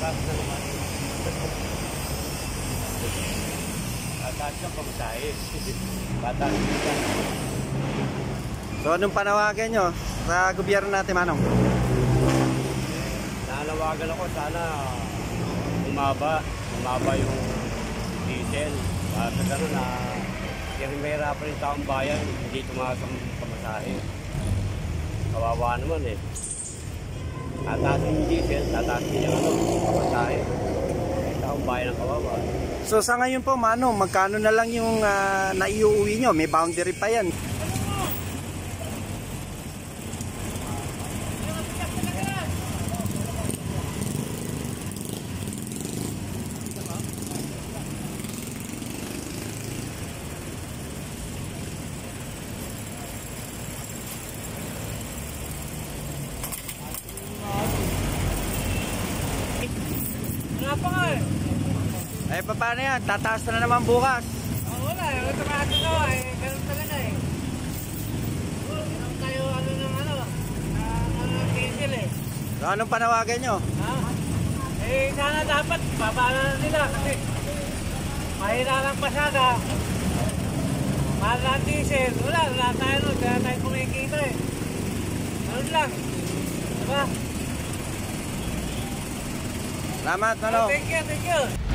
tataas na naman. Tataas ka pamasahe. Tataas ka. So anong panawagan nyo sa gobyerno natin, Manong? Nanawagan ako, sana umaba yung diesel. Sa gano'n na yung mahirapan yung taong bayan, hindi tumaas ang pamasahe. Kawawa naman eh. Tataas yung diesel, tataas din yung pamasahe. Yung taong bayan ang kawawa. So sa ngayon po, Manong, magkano na lang yung naiuwi nyo? May boundary pa yan. Wala pa nga eh. Eh, paano yan? Tataas na naman bukas. Wala eh. Wala tumakas na gawa eh. Ganun talaga eh. Ganun tayo ng diesel eh. So anong panawagan nyo? Ha? Eh, sana dapat babala na nila kasi mahina ng pasada. Mahal na diesel. Wala tayo nun. Kaya tayo kumikita eh. Ganun lang. Diba? Salamat, Manong. Thank you.